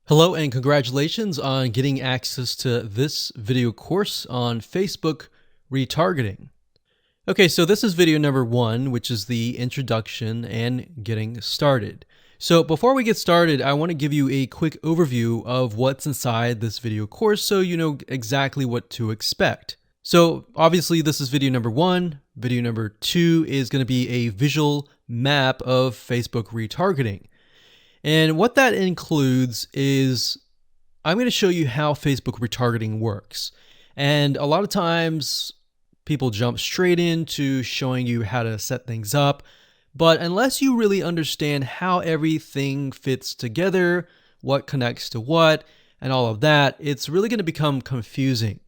Hello and congratulations on getting access to this video course on Facebook retargeting. Okay, so this is video number 1, which is the introduction and getting started. So before we get started, I want to give you a quick overview of what's inside this video course so you know exactly what to expect. So obviously this is video number 1. Video number 2 is going to be a visual map of Facebook retargeting. And what that includes is I'm going to show you how Facebook retargeting works. And a lot of times people jump straight into showing you how to set things up. But unless you really understand how everything fits together, what connects to what, and all of that, it's really going to become confusing.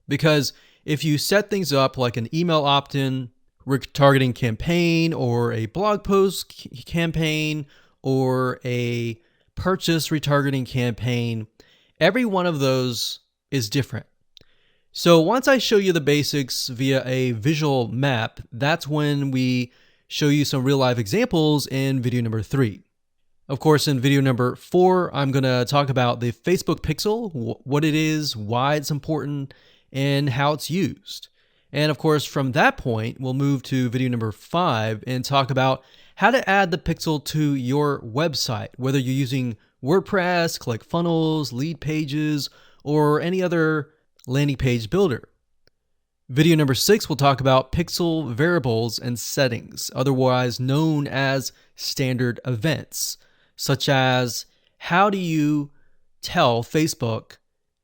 Because if you set things up like an email opt-in retargeting campaign or a blog post campaign, or a purchase retargeting campaign, every one of those is different. So once I show you the basics via a visual map, that's when we show you some real life examples in video number 3. Of course, in video number 4, I'm going to talk about the Facebook pixel, what it is, why it's important, and how it's used. And of course, from that point, we'll move to video number 5 and talk about how to add the pixel to your website, whether you're using WordPress, ClickFunnels, Lead Pages, or any other landing page builder. Video number 6 will talk about pixel variables and settings, otherwise known as standard events, such as how do you tell Facebook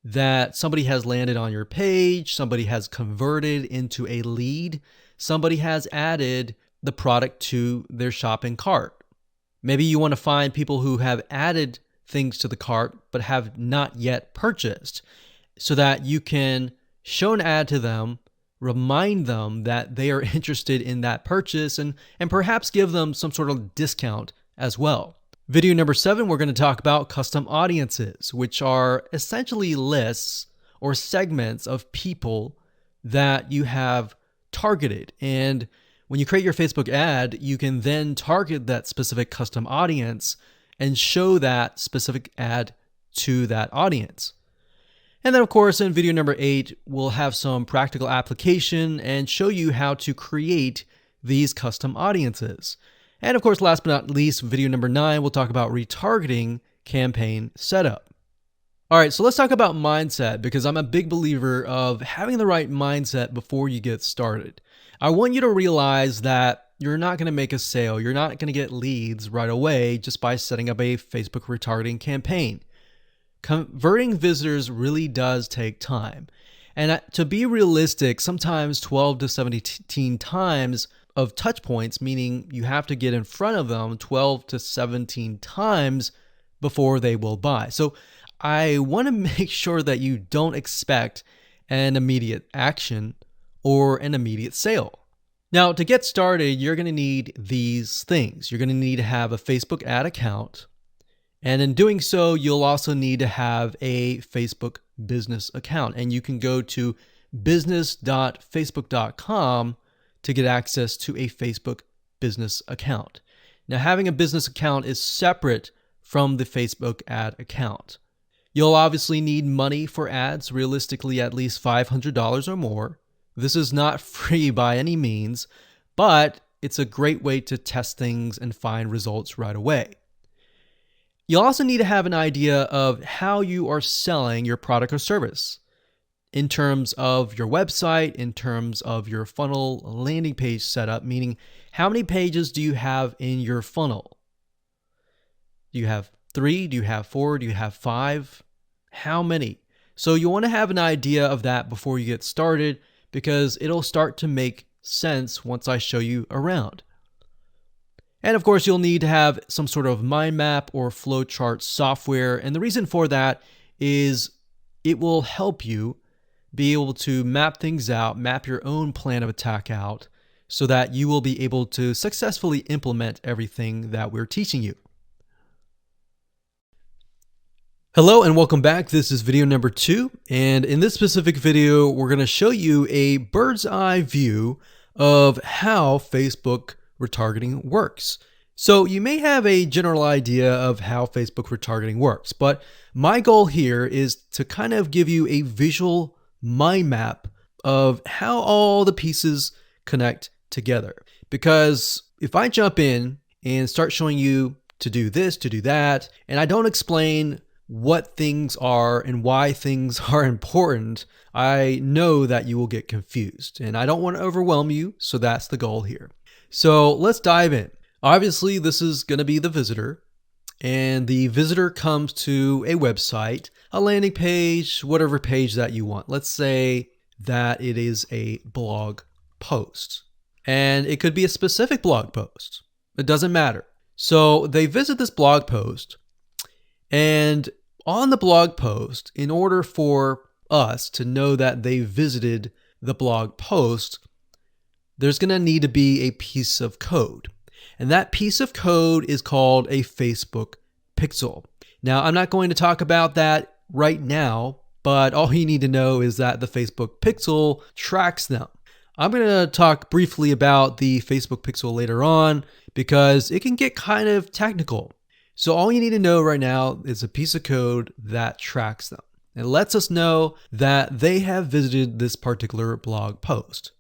that somebody has landed on your page, somebody has converted into a lead, somebody has added the product to their shopping cart. Maybe you want to find people who have added things to the cart but have not yet purchased so that you can show an ad to them, remind them that they are interested in that purchase, and perhaps give them some sort of discount as well. Video number 7, we're going to talk about custom audiences, which are essentially lists or segments of people that you have targeted. And when you create your Facebook ad, you can then target that specific custom audience and show that specific ad to that audience. And then of course, in video number 8, we'll have some practical application and show you how to create these custom audiences. And of course, last but not least, video number 9, we'll talk about retargeting campaign setup. All right, so let's talk about mindset, because I'm a big believer of having the right mindset before you get started. I want you to realize that you're not going to make a sale. You're not going to get leads right away just by setting up a Facebook retargeting campaign. Converting visitors really does take time. And to be realistic, sometimes 12 to 17 times of touch points, meaning you have to get in front of them 12 to 17 times before they will buy. So I want to make sure that you don't expect an immediate action or an immediate sale. Now, to get started, you're going to need these things. You're going to need to have a Facebook ad account. And in doing so, you'll also need to have a Facebook business account. And you can go to business.facebook.com to get access to a Facebook business account. Now, having a business account is separate from the Facebook ad account. You'll obviously need money for ads, realistically at least $500 or more. This is not free by any means, but it's a great way to test things and find results right away. You'll also need to have an idea of how you are selling your product or service in terms of your website, in terms of your funnel landing page setup, meaning how many pages do you have in your funnel? Do you have 3? Do you have 4? Do you have 5? How many? So you want to have an idea of that before you get started, because it'll start to make sense once I show you around. And of course, you'll need to have some sort of mind map or flowchart software. And the reason for that is it will help you be able to map things out, map your own plan of attack out, so that you will be able to successfully implement everything that we're teaching you. Hello and welcome back. This is video number 2. And in this specific video, we're going to show you a bird's eye view of how Facebook retargeting works. So you may have a general idea of how Facebook retargeting works, but my goal here is to kind of give you a visual mind map of how all the pieces connect together. Because if I jump in and start showing you to do this, to do that, and I don't explain what things are and why things are important, I know that you will get confused, and I don't want to overwhelm you, so that's the goal here. So let's dive in. Obviously, this is going to be the visitor, and the visitor comes to a website, a landing page, whatever page that you want. Let's say that it is a blog post, and it could be a specific blog post. It doesn't matter. So they visit this blog post, and on the blog post, in order for us to know that they visited the blog post, there's going to need to be a piece of code. And that piece of code is called a Facebook pixel. Now, I'm not going to talk about that right now, but all you need to know is that the Facebook pixel tracks them. I'm going to talk briefly about the Facebook pixel later on because it can get kind of technical. So all you need to know right now is a piece of code that tracks them. It lets us know that they have visited this particular blog post.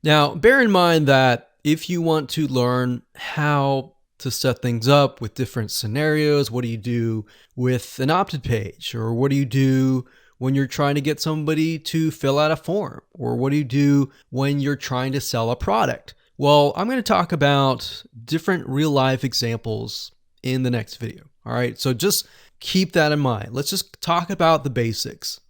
Now, bear in mind that if you want to learn how to set things up with different scenarios, what do you do with an opt-in page? Or what do you do when you're trying to get somebody to fill out a form? Or what do you do when you're trying to sell a product? Well, I'm going to talk about different real-life examples in the next video. All right, so just keep that in mind. Let's just talk about the basics.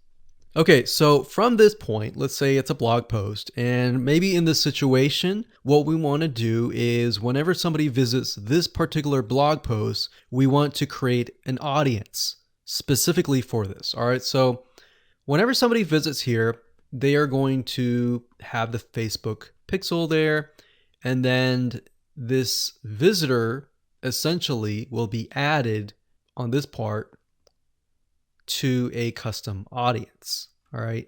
Okay, so from this point, let's say it's a blog post, and maybe in this situation, what we want to do is whenever somebody visits this particular blog post, we want to create an audience specifically for this. All right, so whenever somebody visits here, they are going to have the Facebook pixel there, and then this visitor essentially will be added on this part to a custom audience. All right.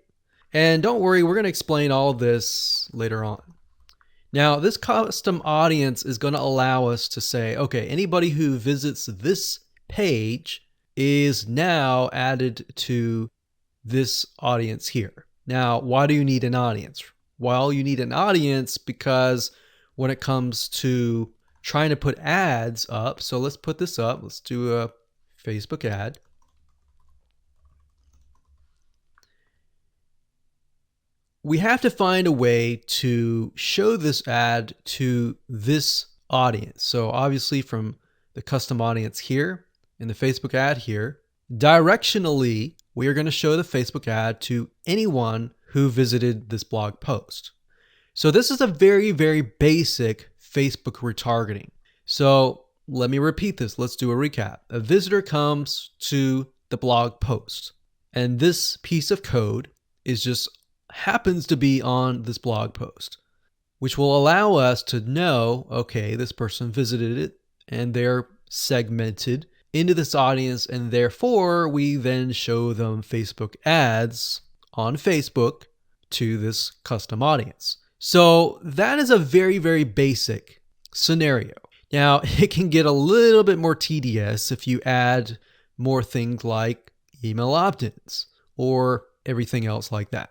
And don't worry, we're going to explain all of this later on. Now, this custom audience is going to allow us to say, okay, anybody who visits this page is now added to this audience here. Now, why do you need an audience? Well, you need an audience because when it comes to trying to put ads up, so let's put this up. Let's do a Facebook ad. We have to find a way to show this ad to this audience. So obviously from the custom audience here in the Facebook ad here, directionally, we are going to show the Facebook ad to anyone who visited this blog post. So this is a very, very basic Facebook retargeting. So let me repeat this. Let's do a recap. A visitor comes to the blog post, and this piece of code is just happens to be on this blog post, which will allow us to know, okay, this person visited it and they're segmented into this audience, and therefore we then show them Facebook ads on Facebook to this custom audience. So that is a very, very basic scenario. Now, it can get a little bit more tedious if you add more things like email opt-ins or everything else like that.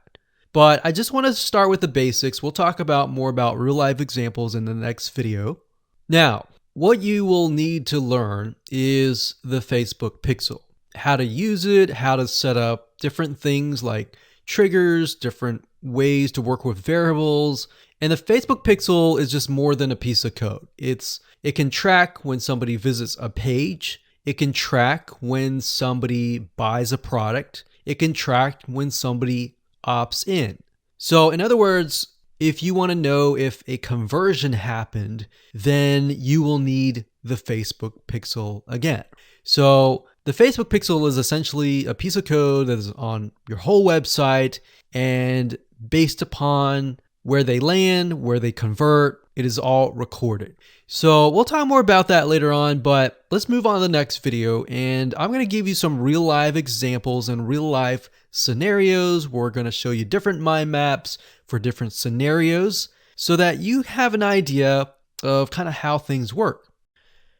But I just want to start with the basics. We'll talk about more about real life examples in the next video. Now, what you will need to learn is the Facebook pixel, how to use it, how to set up different things like triggers, different ways to work with variables. And the Facebook pixel is just more than a piece of code. It can track when somebody visits a page. It can track when somebody buys a product. It can track when somebody opts in. So in other words, if you want to know if a conversion happened, then you will need the Facebook pixel again. So the Facebook pixel is essentially a piece of code that is on your whole website, and based upon where they land, where they convert, it is all recorded. So we'll talk more about that later on, but let's move on to the next video, and I'm going to give you some real life examples and real life scenarios. We're going to show you different mind maps for different scenarios so that you have an idea of kind of how things work.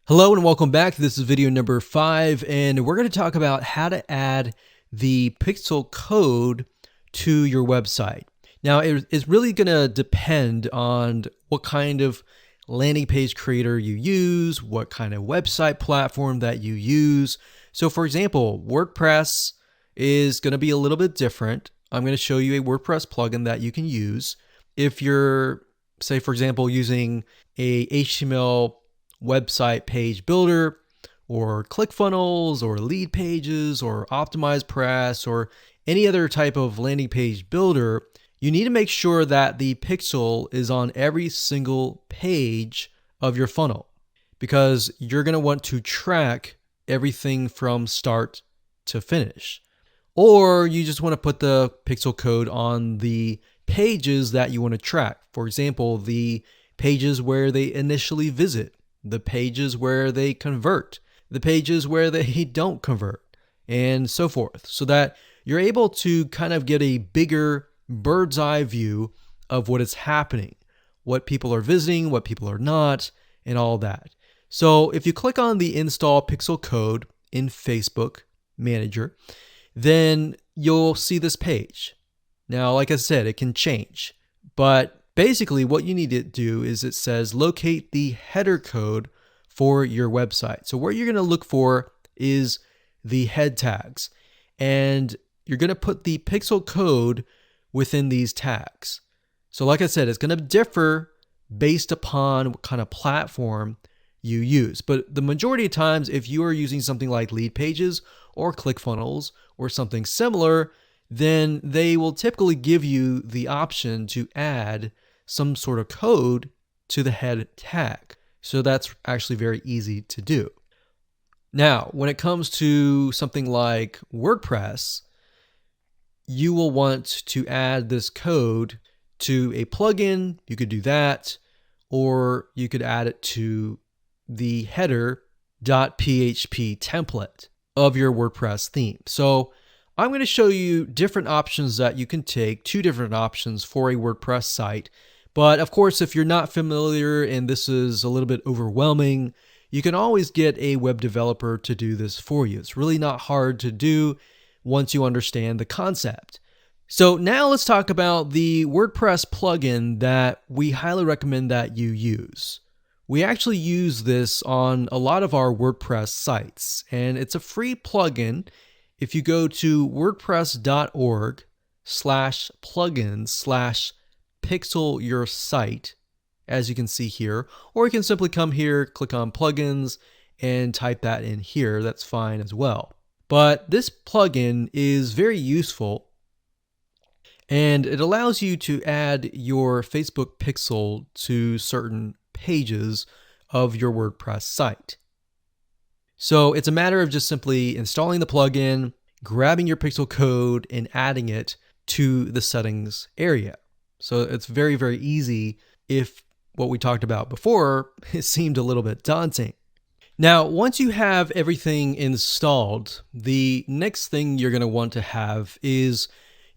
Hello and welcome back. This is video number 5, and we're going to talk about how to add the pixel code to your website. Now, it's really going to depend on what kind of landing page creator you use, what kind of website platform that you use. So for example, WordPress is going to be a little bit different. I'm going to show you a WordPress plugin that you can use. If you're, say, for example, using a HTML website page builder or ClickFunnels or Lead Pages or OptimizePress or any other type of landing page builder, you need to make sure that the pixel is on every single page of your funnel, because you're going to want to track everything from start to finish. Or you just want to put the pixel code on the pages that you want to track. For example, the pages where they initially visit, the pages where they convert, the pages where they don't convert, and so forth, so that you're able to kind of get a bigger bird's eye view of what is happening, what people are visiting, what people are not, and all that. So if you click on the install pixel code in Facebook Manager, then you'll see this page. Now, like I said, it can change, but basically what you need to do is it says locate the header code for your website. So what you're going to look for is the head tags, and you're going to put the pixel code within these tags. So like I said, it's going to differ based upon what kind of platform you use. But the majority of times, if you are using something like Lead Pages or ClickFunnels or something similar, then they will typically give you the option to add some sort of code to the head tag. So that's actually very easy to do. Now, when it comes to something like WordPress, you will want to add this code to a plugin. You could do that, or you could add it to the header.php template of your WordPress theme. So I'm going to show you different options that you can take, 2 different options for a WordPress site. But of course, if you're not familiar and this is a little bit overwhelming, you can always get a web developer to do this for you. It's really not hard to do once you understand the concept. So now let's talk about the WordPress plugin that we highly recommend that you use. We actually use this on a lot of our WordPress sites, and it's a free plugin. If you go to wordpress.org/plugins/pixel your site, as you can see here, or you can simply come here, click on plugins, and type that in here. That's fine as well. But this plugin is very useful, and it allows you to add your Facebook pixel to certain pages of your WordPress site. So it's a matter of just simply installing the plugin, grabbing your pixel code, and adding it to the settings area. So it's very, very easy if what we talked about before, it seemed a little bit daunting. Now, once you have everything installed, the next thing you're going to want to have is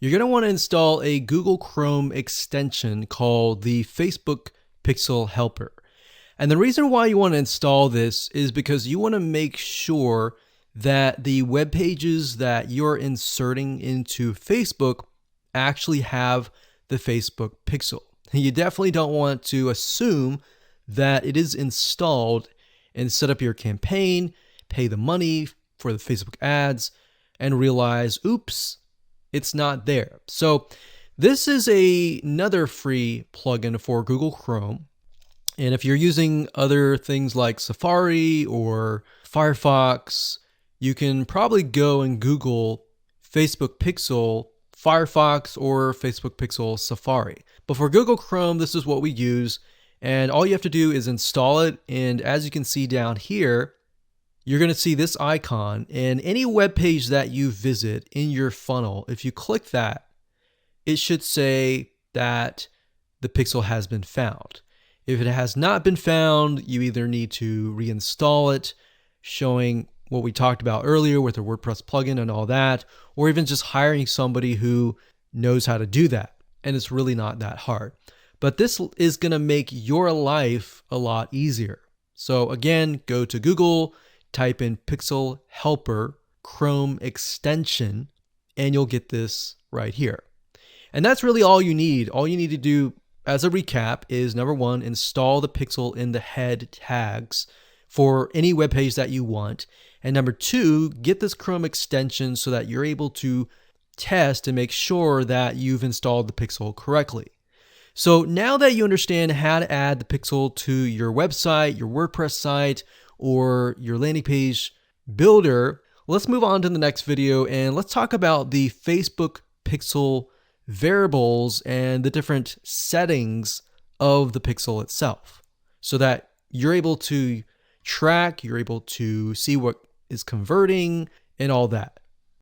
you're going to want to install a Google Chrome extension called the Facebook Pixel Helper. And the reason why you want to install this is because you want to make sure that the web pages that you're inserting into Facebook actually have the Facebook pixel. You definitely don't want to assume that it is installed and set up your campaign, pay the money for the Facebook ads, and realize, oops, it's not there. So this is another free plugin for Google Chrome. And if you're using other things like Safari or Firefox, you can probably go and Google Facebook Pixel Firefox or Facebook Pixel Safari. But for Google Chrome, this is what we use. And all you have to do is install it. And as you can see down here, you're going to see this icon, and any web page that you visit in your funnel, if you click that, it should say that the pixel has been found. If it has not been found, you either need to reinstall it, showing what we talked about earlier with the WordPress plugin and all that, or even just hiring somebody who knows how to do that. And it's really not that hard. But this is going to make your life a lot easier. So again, go to Google, type in Pixel Helper Chrome extension, and you'll get this right here. And that's really all you need. All you need to do as a recap is number one, install the pixel in the head tags for any web page that you want. And number two, get this Chrome extension so that you're able to test and make sure that you've installed the pixel correctly. So now that you understand how to add the pixel to your website, your WordPress site, or your landing page builder, let's move on to the next video and let's talk about the Facebook pixel variables and the different settings of the pixel itself so that you're able to track, you're able to see what is converting and all that.